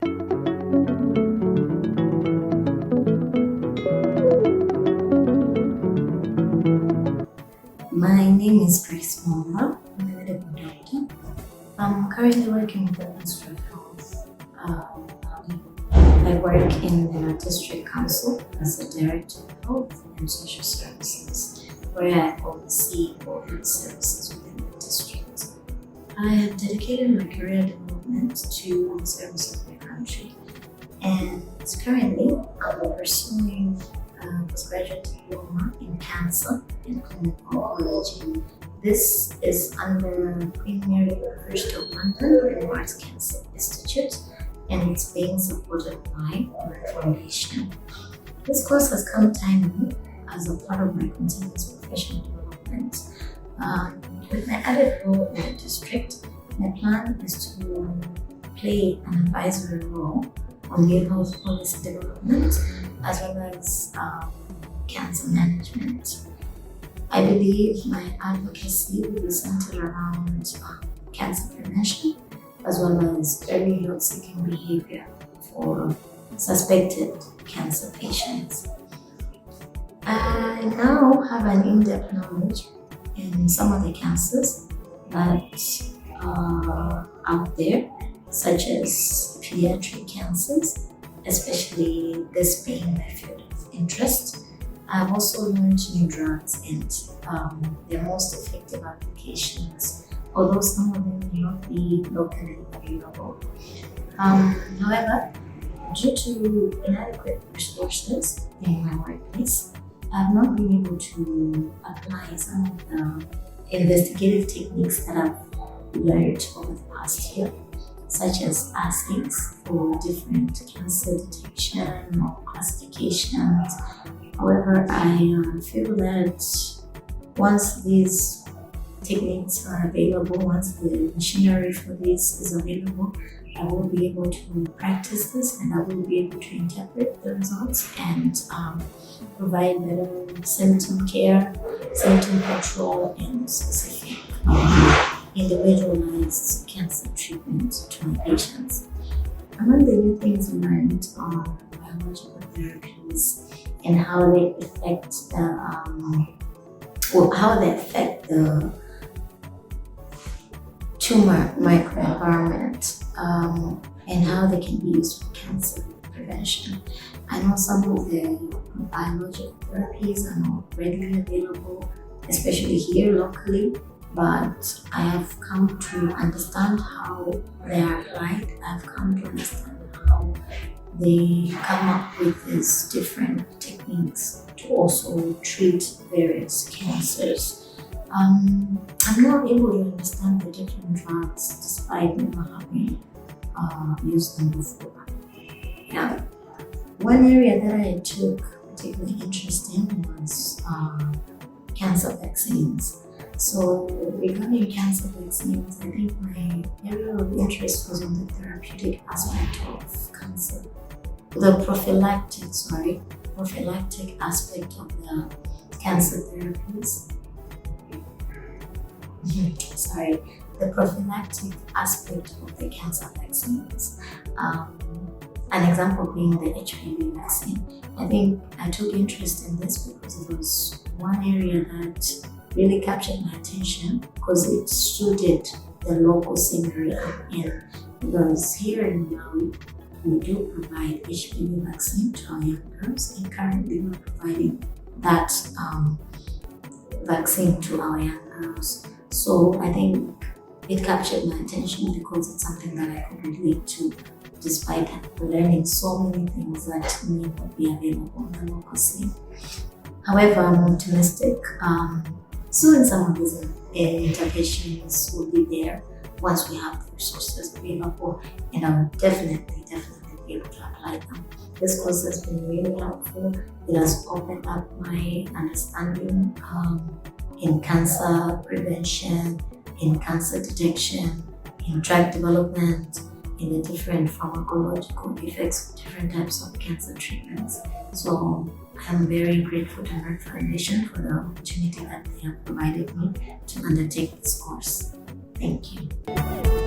My name is Grace Momba. I'm a medical doctor. I'm currently working with the Ministry of Health. I work in the District Council as the Director of Health and Social Services, where I oversee all the services within the district. I have dedicated my career development to the service of my country, and currently I'm pursuing a postgraduate diploma in Cancer and Clinical Oncology. This is under Queen Mary University of London and Merck Cancer Institute, and it's being supported by Merck Foundation. This course has come timely as a part of my continuous professional development. With my added role in the district, my plan is to play an advisory role on the health policy development as well as cancer management. I believe my advocacy will be centered around cancer prevention as well as early health-seeking behavior for suspected cancer patients. I now have an in-depth knowledge in some of the cancers that are out there, such as pediatric cancers, especially this being my field of interest. I've also learned new drugs and their most effective applications, although some of them may not be locally available. However, due to inadequate resources in my workplace, I've not been able to apply some of the investigative techniques that I've learned over the past year, such as assays for different cancer detection or classifications. However, I feel that once these techniques are available, once the machinery for this is available, I will be able to practice this and I will be able to interpret the results and provide better symptom care, symptom control, and specific individualized cancer treatment to my patients. Among the new things learned on biological therapies and how they affect the tumor microenvironment and how they can be used for cancer prevention. I know some of the biological therapies are not readily available, especially here locally, but I have come to understand how they are applied. I've come to understand how they come up with these different techniques to also treat various cancers. I'm not able to understand the different drugs despite never having used them before. Yeah. One area that I took particular interest in was cancer vaccines. So regarding cancer vaccines, I think my area of interest was on the therapeutic aspect of cancer. The prophylactic aspect of the cancer therapies. The prophylactic aspect of the cancer vaccines. An example being the HPV vaccine. I think I took interest in this because it was one area that really captured my attention because it suited the local scenery I'm in. Because here in Malawi, we do provide HPV vaccine to our young girls, and currently we're providing that vaccine to our young girls. So I think it captured my attention because it's something that I could relate to, despite learning so many things that may not be available on the local scene. However, I'm optimistic. Soon some of these interventions will be there once we have the resources available, and I will definitely be able to apply them. This course has been really helpful. It has opened up my understanding in cancer prevention, in cancer detection, in drug development, in the different pharmacological effects of different types of cancer treatments. So I'm very grateful to Merck Foundation for the opportunity that they have provided me to undertake this course. Thank you.